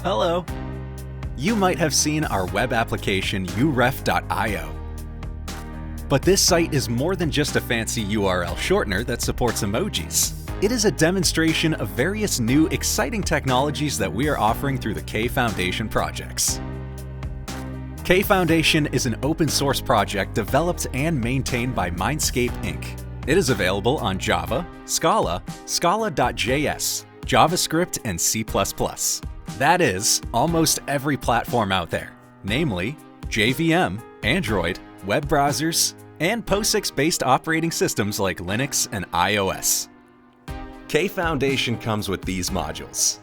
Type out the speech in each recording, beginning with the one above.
Hello. You might have seen our web application uref.io. But this site is more than just a fancy URL shortener that supports emojis. It is a demonstration of various new, exciting technologies that we are offering through the K Foundation projects. K Foundation is an open source project developed and maintained by Mindscape Inc. It is available on Java, Scala, Scala.js, JavaScript, and C++. That is, almost every platform out there, namely JVM, Android, web browsers, and POSIX-based operating systems like Linux and iOS. K Foundation comes with these modules.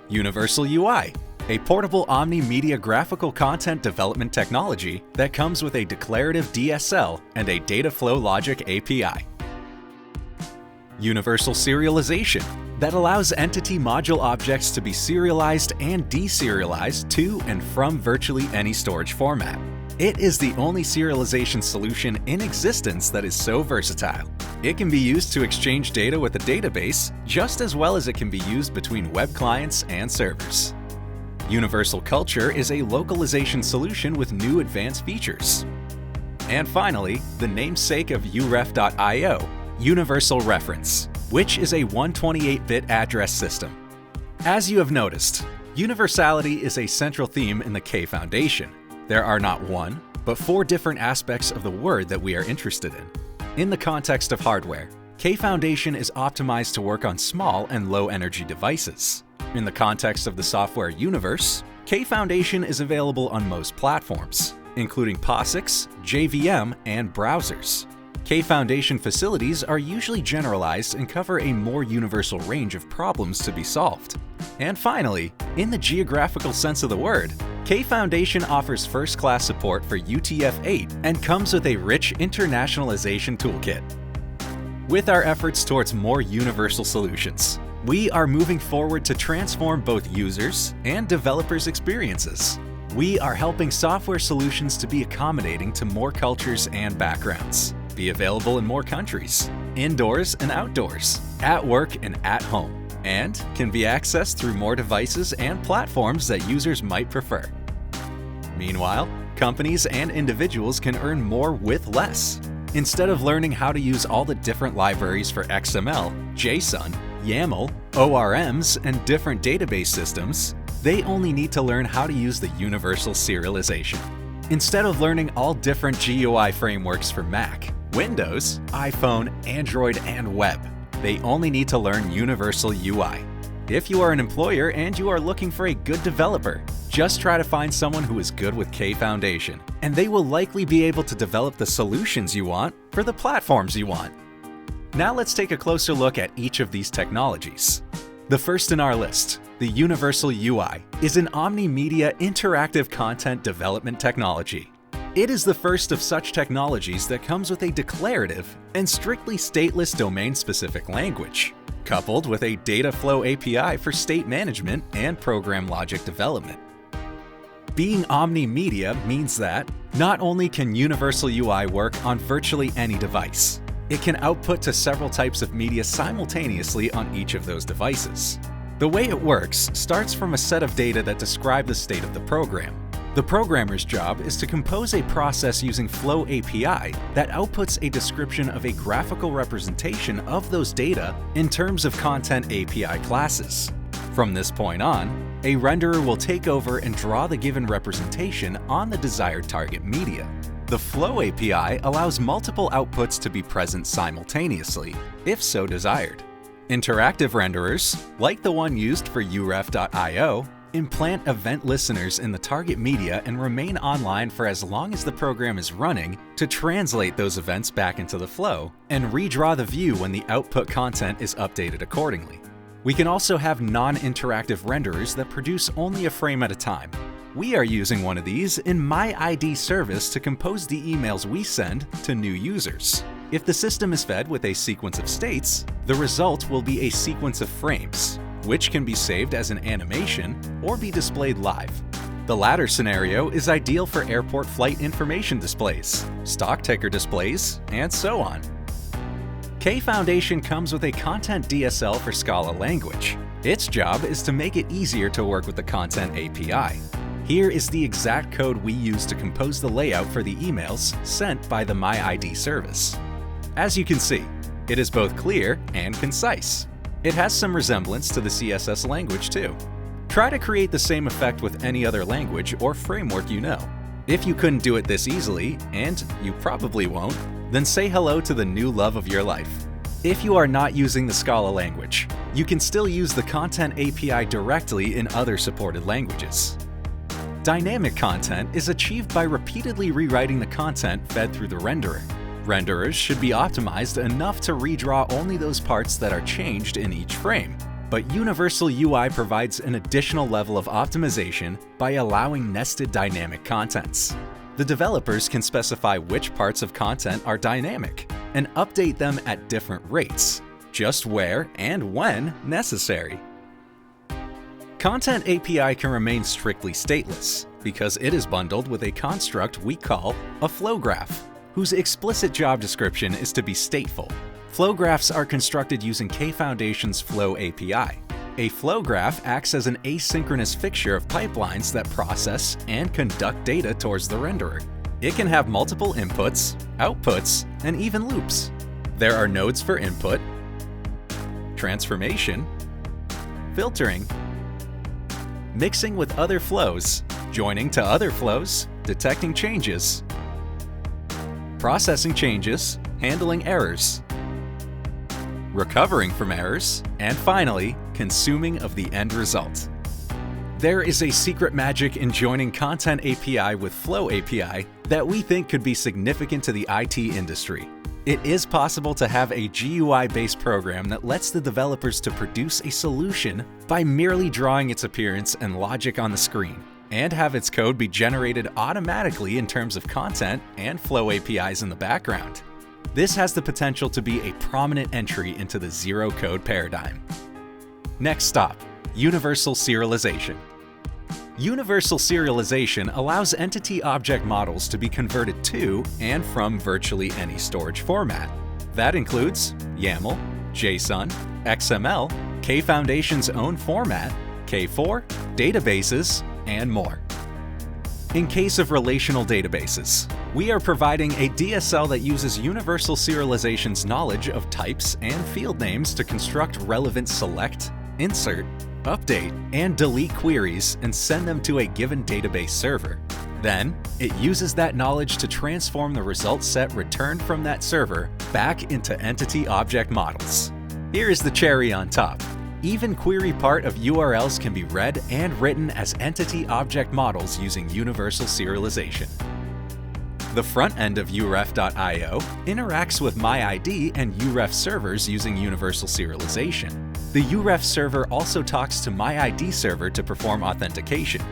Universal UI, a portable omni-media graphical content development technology that comes with a declarative DSL and a data flow logic API. Universal serialization, that allows entity module objects to be serialized and deserialized to and from virtually any storage format. It is the only serialization solution in existence that is so versatile. It can be used to exchange data with a database, just as well as it can be used between web clients and servers. Universal Culture is a localization solution with new advanced features. And finally, the namesake of uref.io, Universal Reference, which is a 128-bit address system. As you have noticed, universality is a central theme in the K Foundation. There are not one, but 4 different aspects of the word that we are interested in. In the context of hardware, K Foundation is optimized to work on small and low-energy devices. In the context of the software universe, K Foundation is available on most platforms, including POSIX, JVM, and browsers. K Foundation facilities are usually generalized and cover a more universal range of problems to be solved. And finally, in the geographical sense of the word, K Foundation offers first-class support for UTF-8 and comes with a rich internationalization toolkit. With our efforts towards more universal solutions, we are moving forward to transform both users' and developers' experiences. We are helping software solutions to be accommodating to more cultures and backgrounds, be available in more countries, indoors and outdoors, at work and at home, and can be accessed through more devices and platforms that users might prefer. Meanwhile, companies and individuals can earn more with less. Instead of learning how to use all the different libraries for XML, JSON, YAML, ORMs, and different database systems, they only need to learn how to use the universal serialization. Instead of learning all different GUI frameworks for Mac, Windows, iPhone, Android, and web, they only need to learn Universal UI. If you are an employer and you are looking for a good developer, just try to find someone who is good with K Foundation, and they will likely be able to develop the solutions you want for the platforms you want. Now let's take a closer look at each of these technologies. The first in our list, the Universal UI, is an omni-media interactive content development technology. It is the first of such technologies that comes with a declarative and strictly stateless domain-specific language, coupled with a data flow API for state management and program logic development. Being omni-media means that not only can Universal UI work on virtually any device, it can output to several types of media simultaneously on each of those devices. The way it works starts from a set of data that describe the state of the program. The programmer's job is to compose a process using Flow API that outputs a description of a graphical representation of those data in terms of Content API classes. From this point on, a renderer will take over and draw the given representation on the desired target media. The Flow API allows multiple outputs to be present simultaneously, if so desired. Interactive renderers, like the one used for uref.io, implant event listeners in the target media and remain online for as long as the program is running to translate those events back into the flow and redraw the view when the output content is updated accordingly. We can also have non-interactive renderers that produce only a frame at a time. We are using one of these in MyID service to compose the emails we send to new users. If the system is fed with a sequence of states, the result will be a sequence of frames, which can be saved as an animation or be displayed live. The latter scenario is ideal for airport flight information displays, stock ticker displays, and so on. K Foundation comes with a Content DSL for Scala language. Its job is to make it easier to work with the Content API. Here is the exact code we use to compose the layout for the emails sent by the MyID service. As you can see, it is both clear and concise. It has some resemblance to the CSS language too. Try to create the same effect with any other language or framework you know. If you couldn't do it this easily, and you probably won't, then say hello to the new love of your life. If you are not using the Scala language, you can still use the Content API directly in other supported languages. Dynamic content is achieved by repeatedly rewriting the content fed through the renderer. Renderers should be optimized enough to redraw only those parts that are changed in each frame. But Universal UI provides an additional level of optimization by allowing nested dynamic contents. The developers can specify which parts of content are dynamic and update them at different rates, just where and when necessary. Content API can remain strictly stateless because it is bundled with a construct we call a flow graph, whose explicit job description is to be stateful. Flow graphs are constructed using Kfoundation's Flow API. A flow graph acts as an asynchronous fixture of pipelines that process and conduct data towards the renderer. It can have multiple inputs, outputs, and even loops. There are nodes for input, transformation, filtering, mixing with other flows, joining to other flows, detecting changes, processing changes, handling errors, recovering from errors, and finally, consuming of the end result. There is a secret magic in joining Content API with Flow API that we think could be significant to the IT industry. It is possible to have a GUI-based program that lets the developers to produce a solution by merely drawing its appearance and logic on the screen, and have its code be generated automatically in terms of content and Flow APIs in the background. This has the potential to be a prominent entry into the zero-code paradigm. Next stop, Universal Serialization. Universal serialization allows entity object models to be converted to and from virtually any storage format. That includes YAML, JSON, XML, Kfoundation's own format, K4, databases, and more. In case of relational databases, we are providing a DSL that uses Universal Serialization's knowledge of types and field names to construct relevant select, insert, update, and delete queries and send them to a given database server. Then, it uses that knowledge to transform the result set returned from that server back into entity object models. Here is the cherry on top. Even query part of URLs can be read and written as entity object models using Universal Serialization. The front end of uref.io interacts with MyID and uref servers using Universal Serialization. The uref server also talks to MyID server to perform authentication.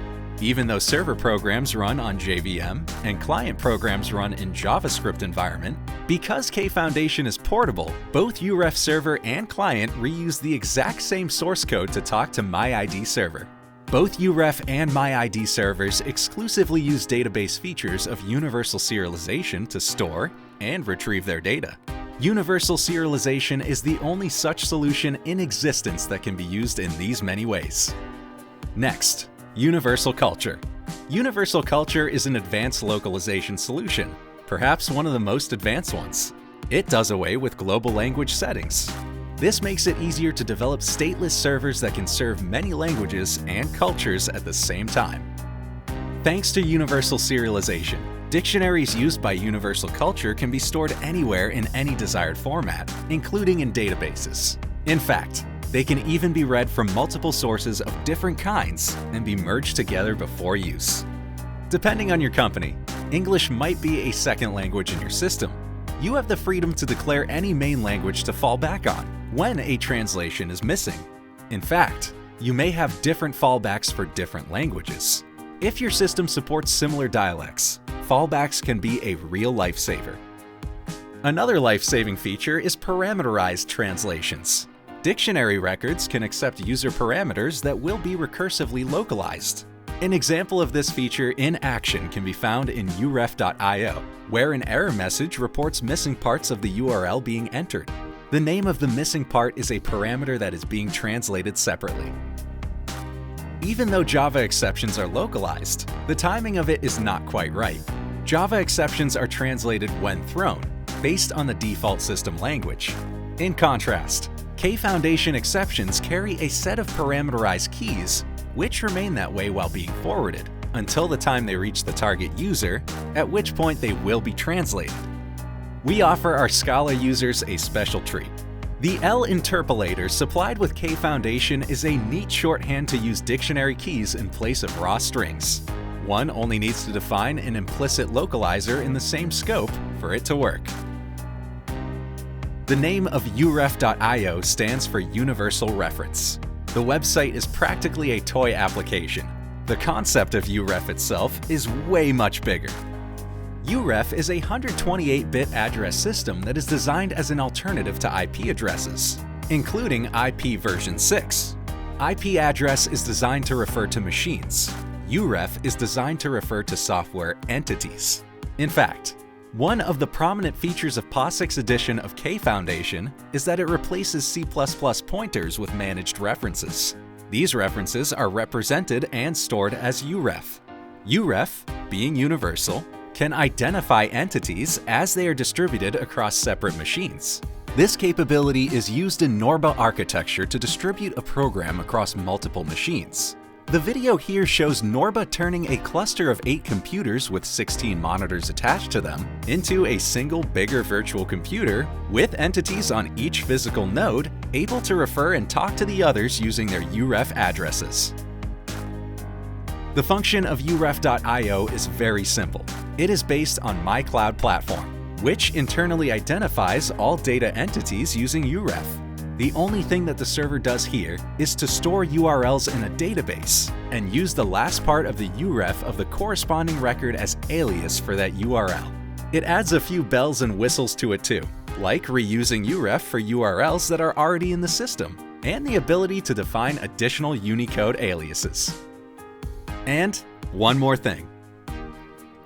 Even though server programs run on JVM and client programs run in JavaScript environment, because Kfoundation is portable, both uref server and client reuse the exact same source code to talk to MyID server. Both uref and MyID servers exclusively use database features of Universal Serialization to store and retrieve their data. Universal Serialization is the only such solution in existence that can be used in these many ways. Next, Universal Culture. Universal Culture is an advanced localization solution, perhaps one of the most advanced ones. It does away with global language settings. This makes it easier to develop stateless servers that can serve many languages and cultures at the same time. Thanks to Universal Serialization, dictionaries used by Universal Culture can be stored anywhere in any desired format, including in databases. In fact, they can even be read from multiple sources of different kinds and be merged together before use. Depending on your company, English might be a second language in your system. You have the freedom to declare any main language to fall back on when a translation is missing. In fact, you may have different fallbacks for different languages. If your system supports similar dialects, fallbacks can be a real lifesaver. Another life-saving feature is parameterized translations. Dictionary records can accept user parameters that will be recursively localized. An example of this feature in action can be found in uref.io, where an error message reports missing parts of the URL being entered. The name of the missing part is a parameter that is being translated separately. Even though Java exceptions are localized, the timing of it is not quite right. Java exceptions are translated when thrown, based on the default system language. In contrast, Kfoundation exceptions carry a set of parameterized keys, which remain that way while being forwarded, until the time they reach the target user, at which point they will be translated. We offer our Scala users a special treat. The L interpolator supplied with Kfoundation is a neat shorthand to use dictionary keys in place of raw strings. One only needs to define an implicit localizer in the same scope for it to work. The name of uref.io stands for Universal Reference. The website is practically a toy application. The concept of uref itself is way much bigger. uref is a 128-bit address system that is designed as an alternative to IP addresses, including IP version 6. IP address is designed to refer to machines. uref is designed to refer to software entities. In fact, one of the prominent features of POSIX edition of Kfoundation is that it replaces C++ pointers with managed references. These references are represented and stored as uref. Uref, being universal, can identify entities as they are distributed across separate machines. This capability is used in Norba architecture to distribute a program across multiple machines. The video here shows Norba turning a cluster of 8 computers with 16 monitors attached to them into a single bigger virtual computer with entities on each physical node able to refer and talk to the others using their uref addresses. The function of uref.io is very simple. It is based on MyCloud Platform, which internally identifies all data entities using uref. The only thing that the server does here is to store URLs in a database and use the last part of the uref of the corresponding record as alias for that URL. It adds a few bells and whistles to it too, like reusing uref for URLs that are already in the system, and the ability to define additional Unicode aliases. And one more thing.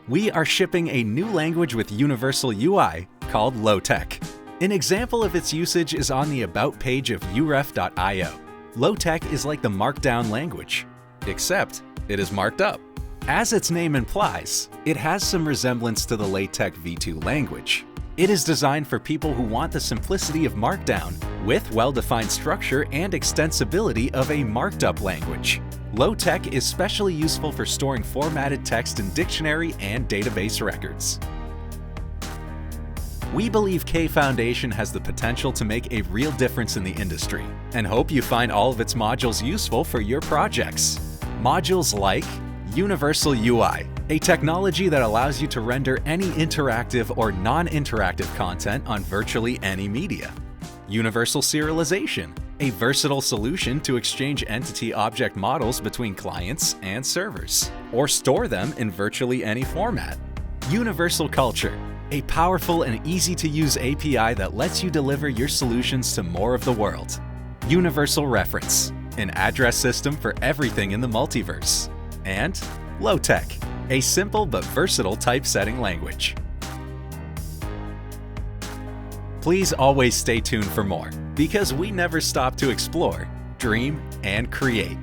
We are shipping a new language with Universal UI called LowTech. An example of its usage is on the About page of uref.io. LowTech is like the Markdown language, except it is marked up. As its name implies, it has some resemblance to the LaTeX v2 language. It is designed for people who want the simplicity of Markdown with well-defined structure and extensibility of a marked-up language. LowTech is specially useful for storing formatted text in dictionary and database records. We believe Kfoundation has the potential to make a real difference in the industry, and hope you find all of its modules useful for your projects. Modules like Universal UI, a technology that allows you to render any interactive or non-interactive content on virtually any media. Universal Serialization, a versatile solution to exchange entity object models between clients and servers, or store them in virtually any format. Universal Culture, a powerful and easy-to-use API that lets you deliver your solutions to more of the world. Universal Reference, an address system for everything in the multiverse. And LowTech, a simple but versatile typesetting language. Please always stay tuned for more, because we never stop to explore, dream, and create.